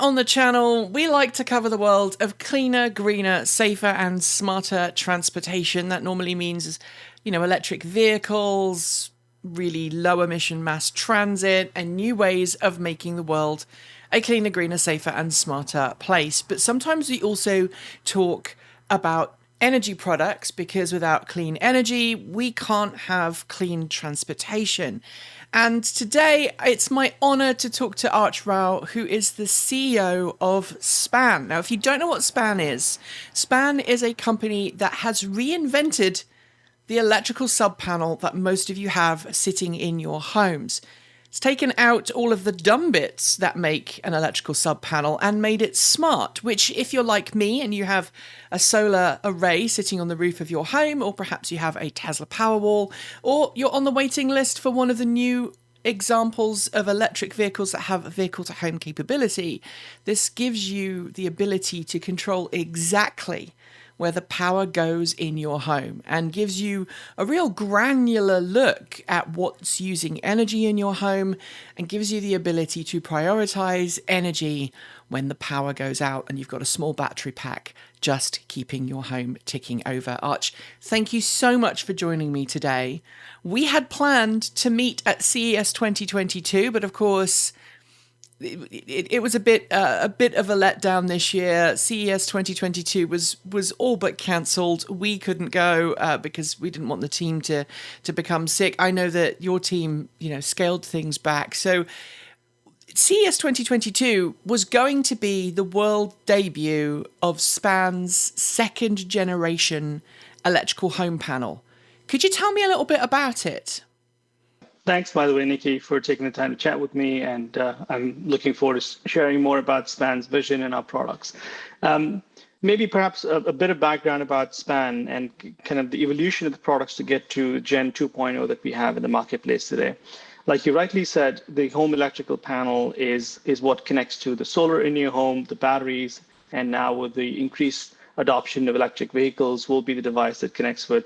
on the channel, we like to cover the world of cleaner, greener, safer, and smarter transportation. That normally means, electric vehicles, really low emission mass transit, and new ways of making the world a cleaner, greener, safer, and smarter place. But sometimes we also talk about energy products because without clean energy, we can't have clean transportation. And today, it's my honour to talk to Aotearoa, who is the CEO of Span. Now, if you don't know what Span is a company that has reinvented the electrical sub panel that most of you have sitting in your homes. It's taken out all of the dumb bits that make an electrical sub panel and made it smart, which if you're like me and you have a solar array sitting on the roof of your home, or perhaps you have a Tesla Powerwall, or you're on the waiting list for one of the new examples of electric vehicles that have vehicle to home capability, this gives you the ability to control exactly where the power goes in your home and gives you a real granular look at what's using energy in your home and gives you the ability to prioritize energy when the power goes out and you've got a small battery pack just keeping your home ticking over. Arch, thank you so much for joining me today. We had planned to meet at CES 2022, but of course, it was a bit of a letdown this year. CES 2022 was all but cancelled. We couldn't go because we didn't want the team to become sick. I know that your team, scaled things back. So CES 2022 was going to be the world debut of Span's second generation electrical home panel. Could you tell me a little bit about it? Thanks, by the way, Nikki, for taking the time to chat with me, and I'm looking forward to sharing more about Span's vision and our products. Maybe perhaps a bit of background about Span and kind of the evolution of the products to get to Gen 2.0 that we have in the marketplace today. Like you rightly said, the home electrical panel is what connects to the solar in your home, the batteries, and now with the increased adoption of electric vehicles will be the device that connects with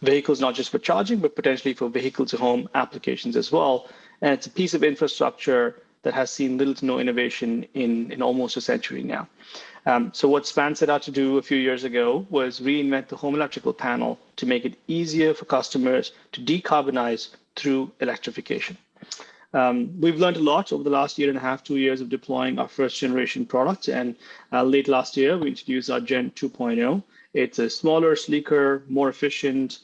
vehicles, not just for charging, but potentially for vehicle to home applications as well. And it's a piece of infrastructure that has seen little to no innovation in almost a century now. So what Span set out to do a few years ago was reinvent the home electrical panel to make it easier for customers to decarbonize through electrification. We've learned a lot over the last year and a half, 2 years of deploying our first generation product. And late last year, we introduced our Gen 2.0. It's a smaller, sleeker, more efficient,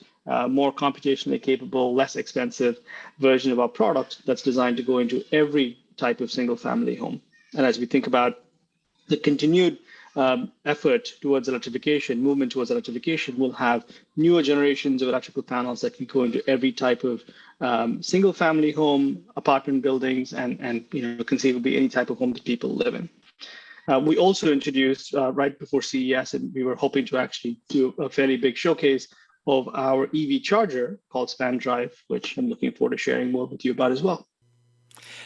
more computationally capable, less expensive version of our product that's designed to go into every type of single family home. And as we think about the continued effort towards electrification, movement towards electrification, we'll have newer generations of electrical panels that can go into every type of single family home, apartment buildings, and conceivably any type of home that people live in. We also introduced right before CES, and we were hoping to actually do a fairly big showcase of our EV charger called Span Drive, which I'm looking forward to sharing more with you about as well.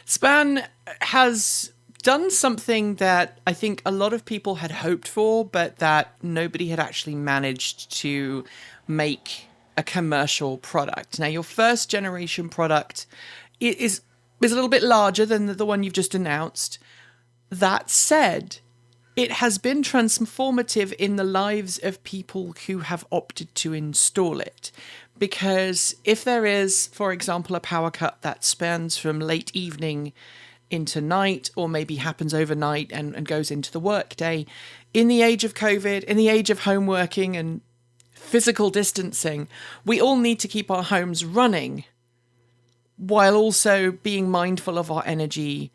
Span has done something that I think a lot of people had hoped for, but that nobody had actually managed to make a commercial product. Now, your first generation product is a little bit larger than the one you've just announced. That said, it has been transformative in the lives of people who have opted to install it. Because if there is, for example, a power cut that spans from late evening into night, or maybe happens overnight and goes into the workday, in the age of COVID, in the age of home working and physical distancing, we all need to keep our homes running while also being mindful of our energy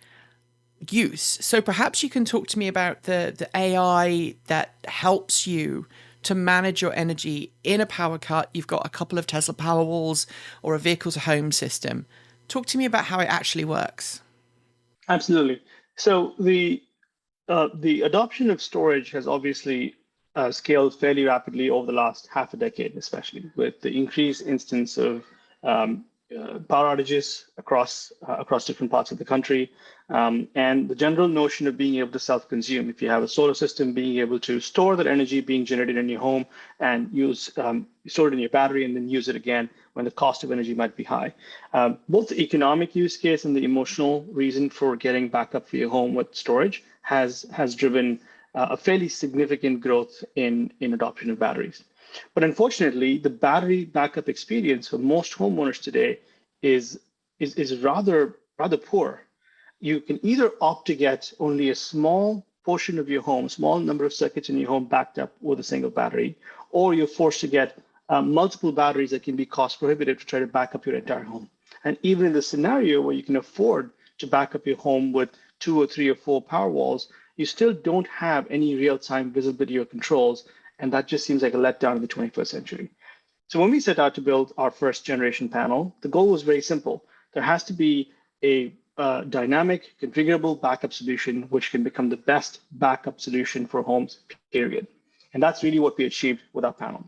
use. So perhaps you can talk to me about the AI that helps you to manage your energy in a power cut. You've got a couple of Tesla Powerwalls or a vehicle to home system. Talk to me about how it actually works. Absolutely. So the adoption of storage has obviously scaled fairly rapidly over the last half a decade, especially with the increased instance of power outages across different parts of the country, and the general notion of being able to self-consume. If you have a solar system, being able to store that energy being generated in your home and store it in your battery and then use it again when the cost of energy might be high. Both the economic use case and the emotional reason for getting backup for your home with storage has driven a fairly significant growth in adoption of batteries. But unfortunately, the battery backup experience for most homeowners today is rather poor. You can either opt to get only a small portion of your home, small number of circuits in your home backed up with a single battery, or you're forced to get multiple batteries that can be cost prohibitive to try to back up your entire home. And even in the scenario where you can afford to back up your home with 2 or 3 or 4 power walls, you still don't have any real-time visibility or controls, and that just seems like a letdown in the 21st century. So when we set out to build our first generation panel, the goal was very simple. There has to be a dynamic, configurable backup solution, which can become the best backup solution for homes, period. And that's really what we achieved with our panel.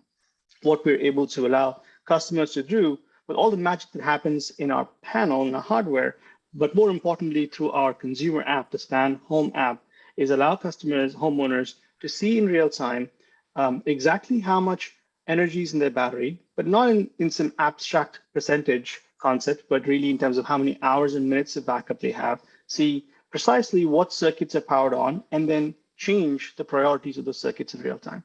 What we're able to allow customers to do with all the magic that happens in our panel and our hardware, but more importantly, through our consumer app, the Span Home app, is allow customers, homeowners, to see in real time exactly how much energy is in their battery, but not in some abstract percentage concept, but really in terms of how many hours and minutes of backup they have, see precisely what circuits are powered on, and then change the priorities of those circuits in real time.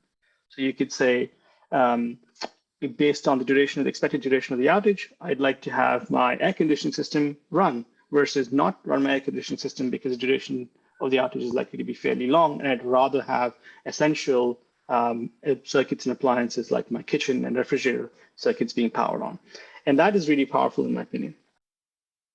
So you could say, based on the expected duration of the outage, I'd like to have my air conditioning system run versus not run my air conditioning system because the duration of the outage is likely to be fairly long, and I'd rather have essential circuits and appliances like my kitchen and refrigerator circuits being powered on. And that is really powerful in my opinion.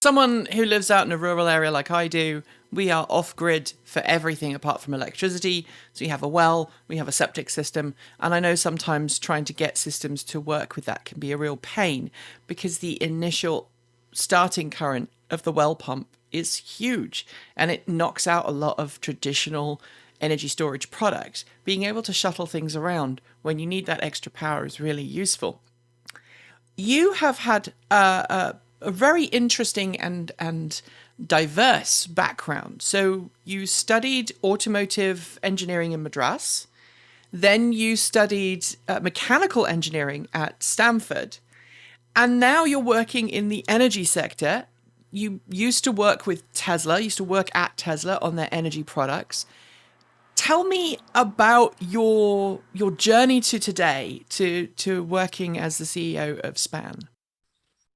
Someone who lives out in a rural area like I do, we are off-grid for everything apart from electricity. So we have a well, we have a septic system, and I know sometimes trying to get systems to work with that can be a real pain because the initial starting current of the well pump is huge and it knocks out a lot of traditional energy storage products. Being able to shuttle things around when you need that extra power is really useful. You have had a very interesting and diverse background. So you studied automotive engineering in Madras, then you studied mechanical engineering at Stanford, and now you're working in the energy sector. You used to work with Tesla, used to work at Tesla on their energy products. Tell me about your journey to today, to working as the CEO of Span.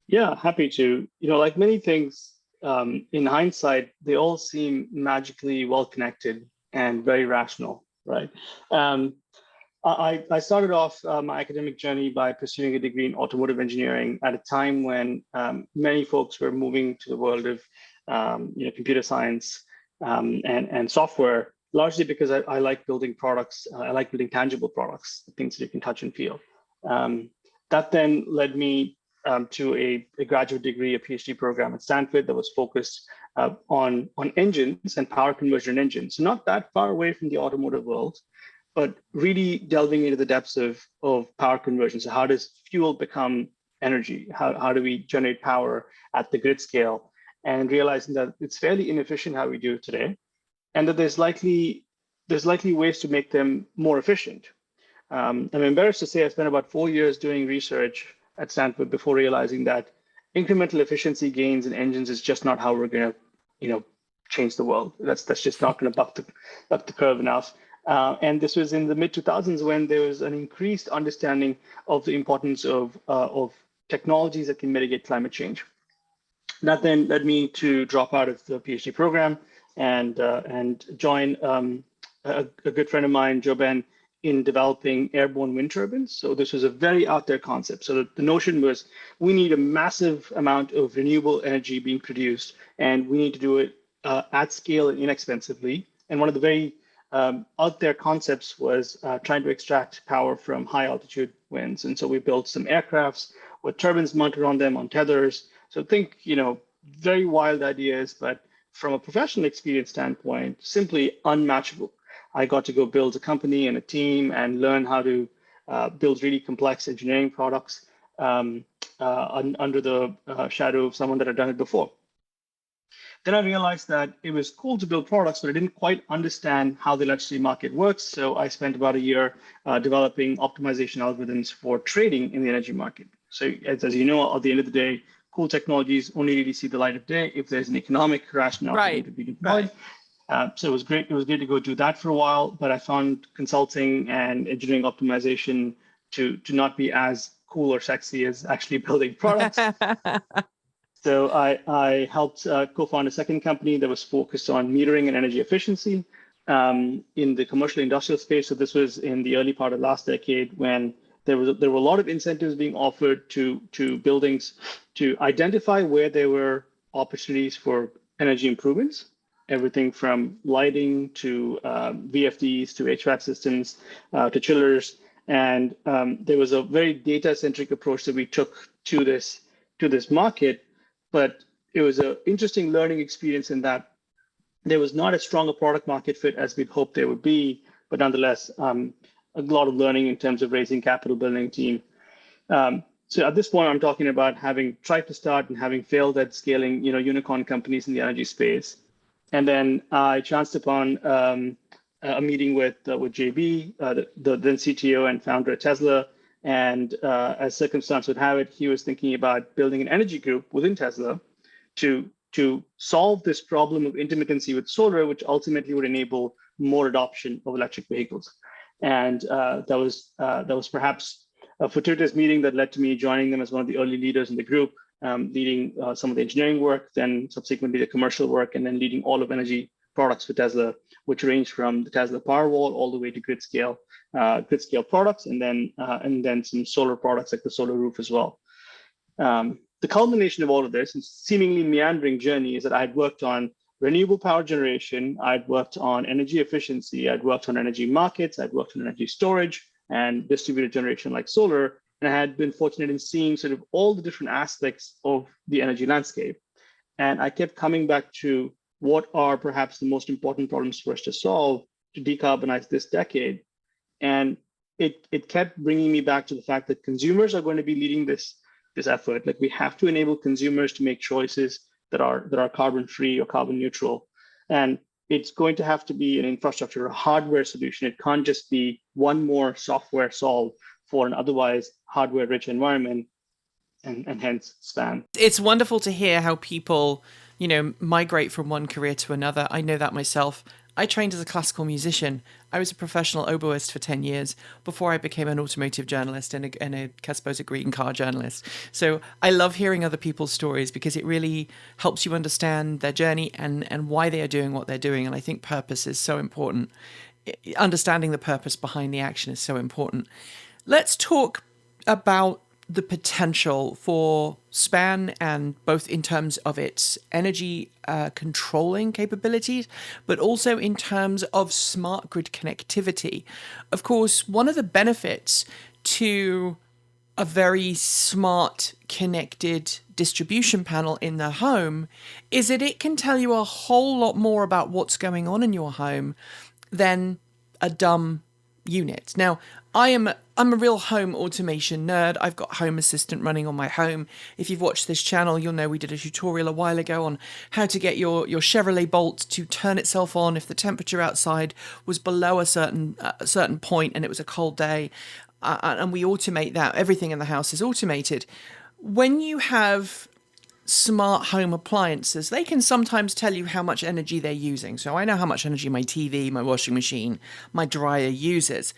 Yeah, happy to. Like many things, in hindsight, they all seem magically well connected and very rational, right? I started off my academic journey by pursuing a degree in automotive engineering at a time when many folks were moving to the world of computer science and software, largely because I like building products. I like building tangible products, things that you can touch and feel. That then led me to a graduate degree, a PhD program at Stanford that was focused on engines and power conversion engines. Not that far away from the automotive world, but really delving into the depths of power conversion. So how does fuel become energy? How do we generate power at the grid scale? And realizing that it's fairly inefficient how we do it today, and that there's likely ways to make them more efficient. I'm embarrassed to say I spent about 4 years doing research at Stanford before realizing that incremental efficiency gains in engines is just not how we're going to, change the world. That's just not going to buck the curve enough. And this was in the mid 2000s when there was an increased understanding of the importance of technologies that can mitigate climate change. That then led me to drop out of the PhD program and join a good friend of mine, Joe Ben, in developing airborne wind turbines. So this was a very out there concept. So the notion was we need a massive amount of renewable energy being produced, and we need to do it at scale and inexpensively. And one of the very out there concepts was trying to extract power from high altitude winds. And so we built some aircrafts with turbines mounted on them on tethers. So think, very wild ideas, but from a professional experience standpoint, simply unmatchable. I got to go build a company and a team and learn how to build really complex engineering products. under the shadow of someone that had done it before. Then I realized that it was cool to build products, but I didn't quite understand how the electricity market works. So I spent about a year developing optimization algorithms for trading in the energy market. So as you know, at the end of the day, cool technologies only really see the light of day if there's an economic rationale for them to be deployed. So it was great. It was great to go do that for a while, but I found consulting and engineering optimization to not be as cool or sexy as actually building products. So I helped co-found a second company that was focused on metering and energy efficiency in the commercial industrial space. So this was in the early part of last decade when there were a lot of incentives being offered to buildings to identify where there were opportunities for energy improvements, everything from lighting to VFDs to HVAC systems to chillers. And there was a very data-centric approach that we took to this market. But it was an interesting learning experience in that there was not as strong a product market fit as we'd hoped there would be, but nonetheless, a lot of learning in terms of raising capital, building a team. So at this point, I'm talking about having tried to start and having failed at scaling, unicorn companies in the energy space. And then I chanced upon a meeting with JB, the then CTO and founder at Tesla. And as circumstance would have it, he was thinking about building an energy group within Tesla to solve this problem of intermittency with solar, which ultimately would enable more adoption of electric vehicles. And that was perhaps a fortuitous meeting that led to me joining them as one of the early leaders in the group, leading some of the engineering work, then subsequently the commercial work, and then leading all of energy products for Tesla, which range from the Tesla Powerwall all the way to grid scale products, and then some solar products like the solar roof as well. The culmination of all of this and seemingly meandering journey is that I had worked on renewable power generation, I'd worked on energy efficiency, I'd worked on energy markets, I'd worked on energy storage and distributed generation like solar, and I had been fortunate in seeing sort of all the different aspects of the energy landscape. And I kept coming back to what are perhaps the most important problems for us to solve to decarbonize this decade. And it kept bringing me back to the fact that consumers are going to be leading this effort. Like we have to enable consumers to make choices that are carbon free or carbon neutral. And it's going to have to be an infrastructure, a hardware solution. It can't just be one more software solve for an otherwise hardware rich environment, and hence SPAN. It's wonderful to hear how people, migrate from one career to another. I know that myself. I trained as a classical musician. I was a professional oboist for 10 years before I became an automotive journalist and I suppose a green car journalist. So I love hearing other people's stories because it really helps you understand their journey and why they are doing what they're doing. And I think purpose is so important. Understanding the purpose behind the action is so important. Let's talk about the potential for SPAN, and both in terms of its energy controlling capabilities, but also in terms of smart grid connectivity. Of course, one of the benefits to a very smart connected distribution panel in the home is that it can tell you a whole lot more about what's going on in your home than a dumb unit. Now, I'm a real home automation nerd. I've got Home Assistant running on my home. If you've watched this channel, you'll know we did a tutorial a while ago on how to get your Chevrolet Bolt to turn itself on if the temperature outside was below a certain point and it was a cold day. And we automate that. Everything in the house is automated. When you have smart home appliances, they can sometimes tell you how much energy they're using. So I know how much energy my TV, my washing machine, my dryer uses.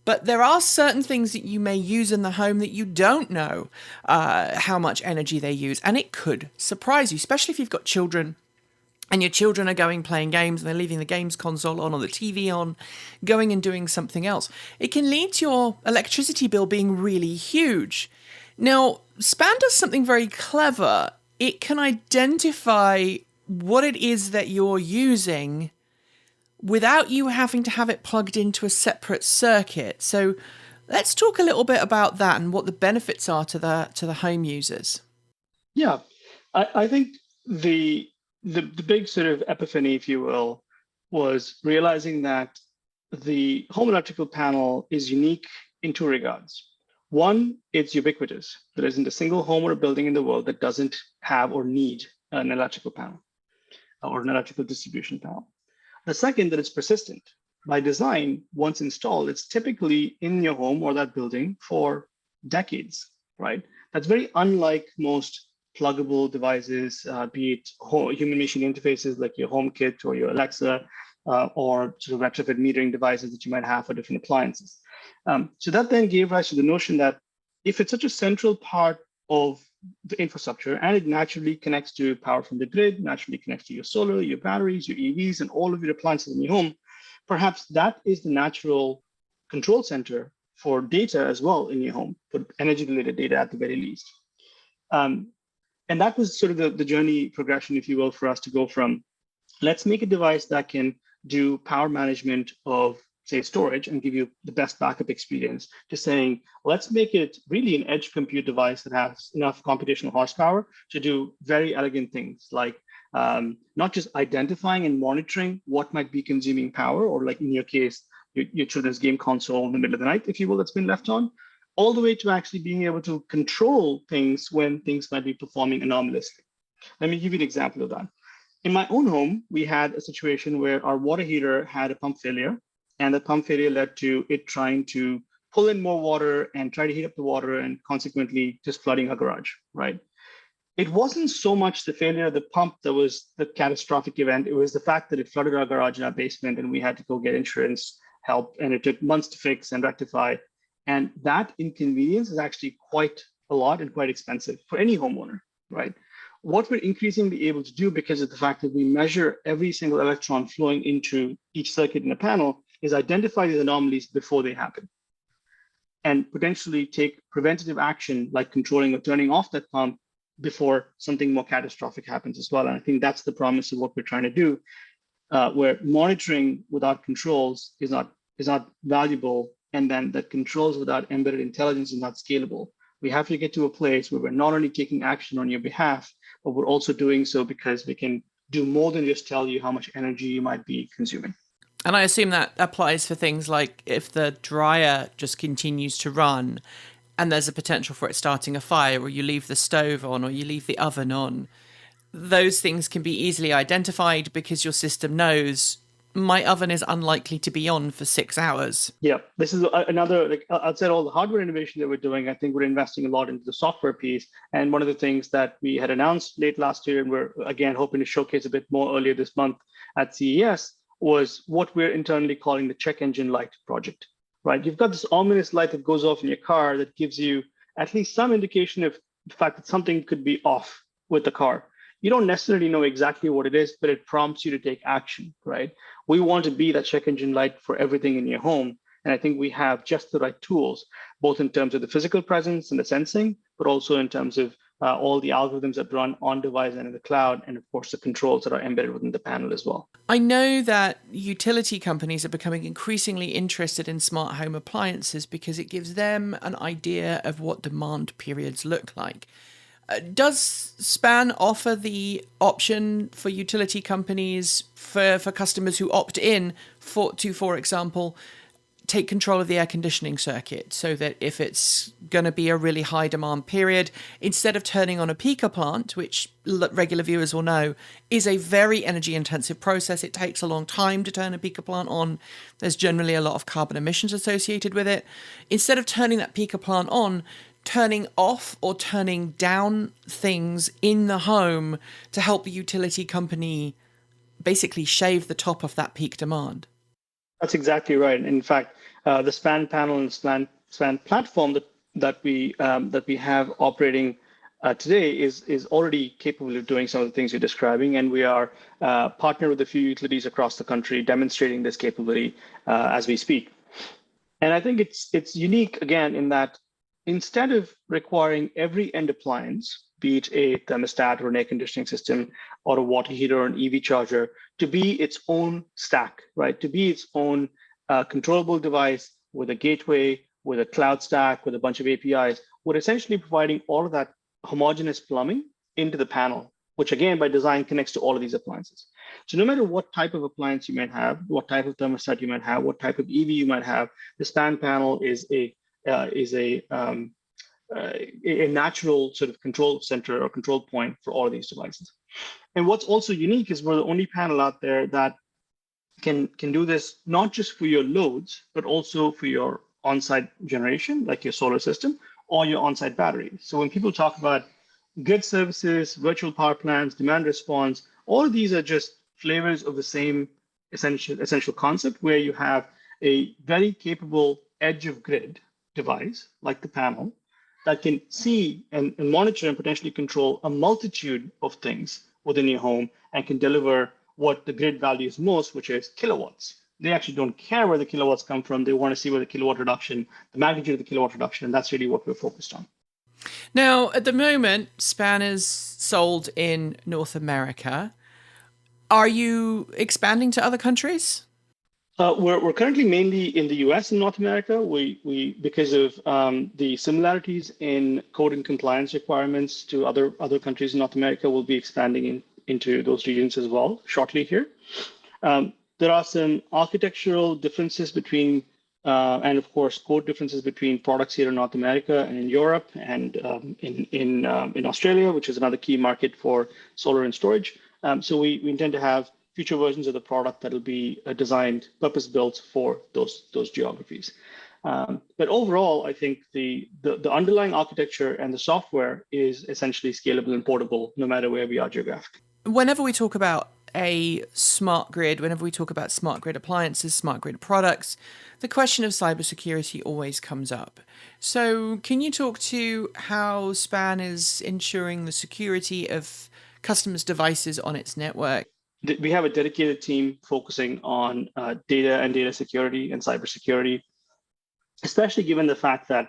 But there are certain things that you may use in the home that you don't know how much energy they use. And it could surprise you, especially if you've got children and your children are going playing games and they're leaving the games console on or the TV on, going and doing something else. It can lead to your electricity bill being really huge. Now, SPAN does something very clever. It can identify what it is that you're using without you having to have it plugged into a separate circuit. So let's talk a little bit about that and what the benefits are to the home users. Yeah, I think the big sort of epiphany, if you will, was realizing that the home electrical panel is unique in two regards. One, it's ubiquitous. There isn't a single home or building in the world that doesn't have or need an electrical panel or an electrical distribution panel. The second, that it's persistent. By design, once installed, it's typically in your home or that building for decades, right? That's very unlike most pluggable devices, be it human machine interfaces like your HomeKit or your Alexa, or sort of retrofit metering devices that you might have for different appliances. So that then gave rise to the notion that if it's such a central part of the infrastructure and it naturally connects to power from the grid, naturally connects to your solar, your batteries, your EVs, and all of your appliances in your home, perhaps that is the natural control center for data as well in your home, for energy related data at the very least. And that was sort of the journey progression, if you will, for us to go from let's make a device that can do power management of, say, storage and give you the best backup experience, to saying, let's make it really an edge compute device that has enough computational horsepower to do very elegant things like not just identifying and monitoring what might be consuming power, or like in your case, your children's game console in the middle of the night, if you will, that's been left on, all the way to actually being able to control things when things might be performing anomalously. Let me give you an example of that. In my own home, we had a situation where our water heater had a pump failure, and the pump failure led to it trying to pull in more water and try to heat up the water, and consequently just flooding our garage, right? It wasn't so much the failure of the pump that was the catastrophic event. It was the fact that it flooded our garage in our basement, and we had to go get insurance help, and it took months to fix and rectify. And that inconvenience is actually quite a lot and quite expensive for any homeowner, right? What we're increasingly able to do, because of the fact that we measure every single electron flowing into each circuit in a panel, is identify these anomalies before they happen and potentially take preventative action like controlling or turning off that pump before something more catastrophic happens as well. And I think that's the promise of what we're trying to do, where monitoring without controls is not valuable, and then that controls without embedded intelligence is not scalable. We have to get to a place where we're not only taking action on your behalf, but we're also doing so because we can do more than just tell you how much energy you might be consuming. And I assume that applies for things like if the dryer just continues to run and there's a potential for it starting a fire, or you leave the stove on, or you leave the oven on, those things can be easily identified because your system knows my oven is unlikely to be on for 6 hours. Yeah, this is another, like outside all the hardware innovation that we're doing, I think we're investing a lot into the software piece. And one of the things that we had announced late last year, and we're again hoping to showcase a bit more earlier this month at CES, was what we're internally calling the check engine light project, right? You've got this ominous light that goes off in your car that gives you at least some indication of the fact that something could be off with the car. You don't necessarily know exactly what it is, but it prompts you to take action, right? We want to be that check engine light for everything in your home. And I think we have just the right tools, both in terms of the physical presence and the sensing, but also in terms of all the algorithms that run on device and in the cloud, and of course the controls that are embedded within the panel as well. I know that utility companies are becoming increasingly interested in smart home appliances because it gives them an idea of what demand periods look like. Does SPAN offer the option for utility companies for customers who opt in for example, take control of the air conditioning circuit, so that if it's going to be a really high demand period, instead of turning on a peaker plant, which regular viewers will know is a very energy intensive process, it takes a long time to turn a peaker plant on, there's generally a lot of carbon emissions associated with it, instead of turning that peaker plant on, turning off or turning down things in the home to help the utility company basically shave the top of that peak demand. That's exactly right. In fact, the SPAN panel and SPAN platform that we have operating today is already capable of doing some of the things you're describing, and we are partnered with a few utilities across the country demonstrating this capability as we speak. And I think it's unique again in that instead of requiring every end appliance, be it a thermostat or an air conditioning system or a water heater or an EV charger, to be its own stack, right? To be its own controllable device with a gateway, with a cloud stack, with a bunch of APIs, we're essentially providing all of that homogeneous plumbing into the panel, which again, by design, connects to all of these appliances. So no matter what type of appliance you might have, what type of thermostat you might have, what type of EV you might have, the SPAN panel is a is a natural sort of control center or control point for all of these devices. And what's also unique is we're the only panel out there that can do this not just for your loads, but also for your on-site generation, like your solar system, or your on-site battery. So when people talk about grid services, virtual power plants, demand response, all of these are just flavors of the same essential concept where you have a very capable edge of grid device, like the panel, that can see and monitor and potentially control a multitude of things within your home and can deliver what the grid values most, which is kilowatts. They actually don't care where the kilowatts come from. They want to see where the kilowatt reduction, the magnitude of the kilowatt reduction, and that's really what we're focused on. Now, at the moment, Span is sold in North America. Are you expanding to other countries? We're currently mainly in the US and North America. We because of the similarities in code and compliance requirements to other countries in North America, we'll be expanding into those regions as well shortly here. There are some architectural differences between, and of course, code differences between products here in North America and in Europe and in Australia, which is another key market for solar and storage. So we intend to have future versions of the product that'll be designed, purpose-built for those geographies. But overall, I think the underlying architecture and the software is essentially scalable and portable, no matter where we are geographically. Whenever we talk about a smart grid, whenever we talk about smart grid appliances, smart grid products, the question of cybersecurity always comes up. So can you talk to how Span is ensuring the security of customers' devices on its network? We have a dedicated team focusing on data and data security and cybersecurity, especially given the fact that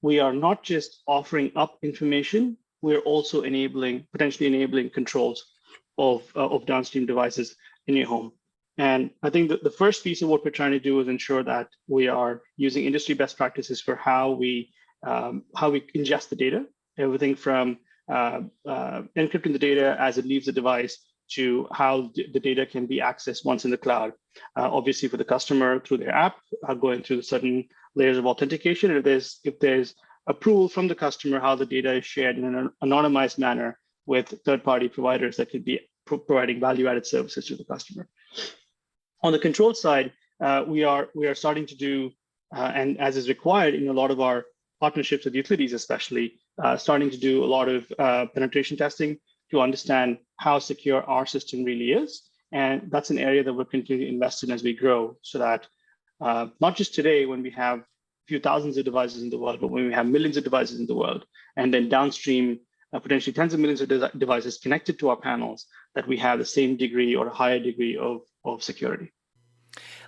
we are not just offering up information, we're also potentially enabling controls of downstream devices in your home. And I think that the first piece of what we're trying to do is ensure that we are using industry best practices for how we ingest the data, everything from encrypting the data as it leaves the device to how the data can be accessed once in the cloud. Obviously, for the customer through their app, going through certain layers of authentication. If there's approval from the customer, how the data is shared in an anonymized manner with third-party providers that could be providing value-added services to the customer. On the control side, we are starting to do, and as is required in a lot of our partnerships with utilities, especially, starting to do a lot of penetration testing to understand how secure our system really is. And that's an area that we're continuing to invest in as we grow, so that not just today when we have a few thousands of devices in the world, but when we have millions of devices in the world, and then downstream, potentially tens of millions of devices connected to our panels, that we have the same degree or a higher degree of security.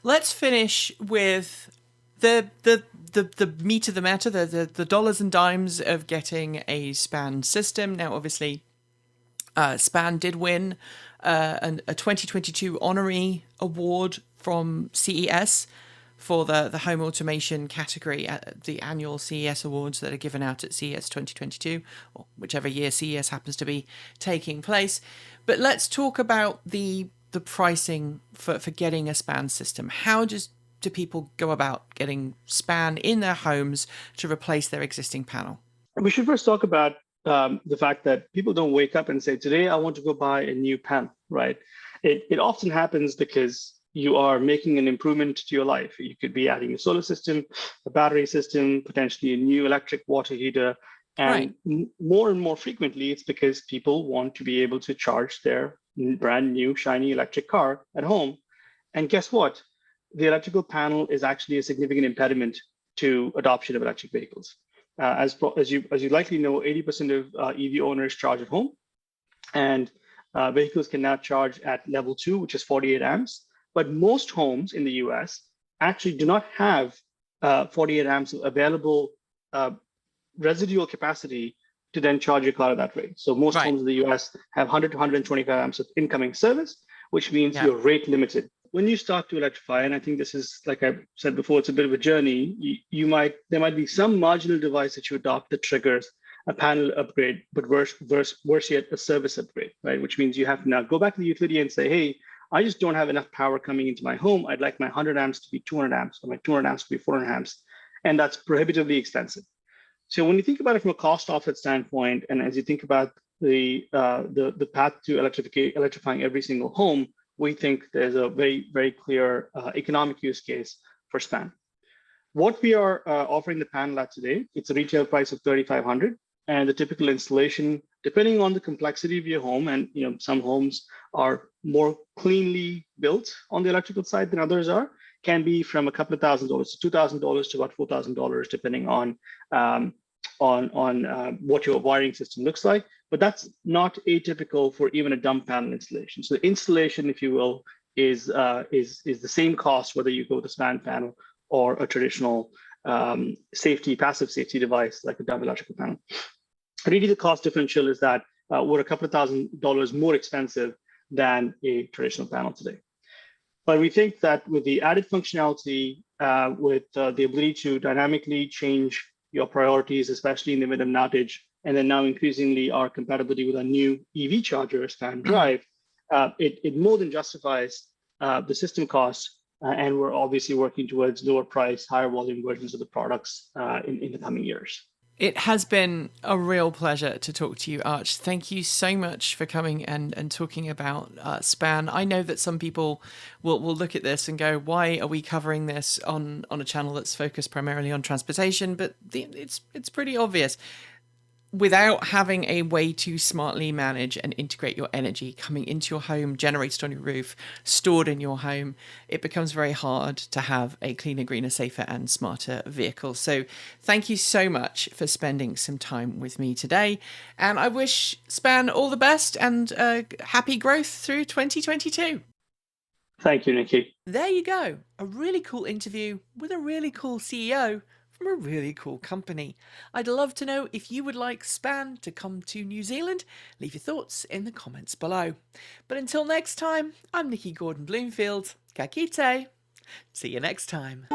Let's finish with the meat of the matter, the dollars and dimes of getting a Span system. Now, obviously, Span did win a 2022 honorary award from CES for the home automation category at the annual CES awards that are given out at CES 2022, or whichever year CES happens to be taking place. But let's talk about the pricing for getting a Span system. How do people go about getting Span in their homes to replace their existing panel? We should first talk about the fact that people don't wake up and say, today I want to go buy a new panel, right? It often happens because you are making an improvement to your life. You could be adding a solar system, a battery system, potentially a new electric water heater. And more and more frequently, it's because people want to be able to charge their brand new shiny electric car at home. And guess what? The electrical panel is actually a significant impediment to adoption of electric vehicles. As you likely know, 80% of EV owners charge at home, and vehicles can now charge at level 2, which is 48 amps. But most homes in the US actually do not have 48 amps available residual capacity to then charge your car at that rate. So most homes in the US have 100 to 125 amps of incoming service, which means you're rate limited. When you start to electrify, and I think this is, like I said before, it's a bit of a journey, there might be some marginal device that you adopt that triggers a panel upgrade, but worse yet, a service upgrade, right? Which means you have to now go back to the utility and say, hey, I just don't have enough power coming into my home. I'd like my 100 amps to be 200 amps, or my 200 amps to be 400 amps. and that's prohibitively expensive. So when you think about it from a cost offset standpoint, and as you think about the path to electrifying every single home, we think there's a very clear economic use case for SPAN. What we are offering the panel at today, it's a retail price of $3,500, and the typical installation, depending on the complexity of your home, and some homes are more cleanly built on the electrical side than others are, can be from a couple of $1,000 to $2,000 to about $4,000, depending on what your wiring system looks like. But that's not atypical for even a dumb panel installation. So the installation, if you will, is the same cost whether you go with a SPAN panel or a traditional passive safety device like a dumb electrical panel. Really, the cost differential is that we're a couple of $1,000s more expensive than a traditional panel today. But we think that with the added functionality, with the ability to dynamically change your priorities, especially in the event of an outage, and then now increasingly our compatibility with a new EV charger, SPAN Drive, it more than justifies the system costs. And we're obviously working towards lower price, higher volume versions of the products in the coming years. It has been a real pleasure to talk to you, Arch. Thank you so much for coming and talking about SPAN. I know that some people will look at this and go, why are we covering this on a channel that's focused primarily on transportation? But it's pretty obvious. Without having a way to smartly manage and integrate your energy coming into your home, generated on your roof, stored in your home, it becomes very hard to have a cleaner, greener, safer and smarter vehicle. So thank you so much for spending some time with me today. And I wish SPAN all the best and happy growth through 2022. Thank you, Nikki. There you go. A really cool interview with a really cool CEO from a really cool company. I'd love to know if you would like SPAN to come to New Zealand. Leave your thoughts in the comments below. But until next time, I'm Nikki Gordon Bloomfield. Ka kite. See you next time.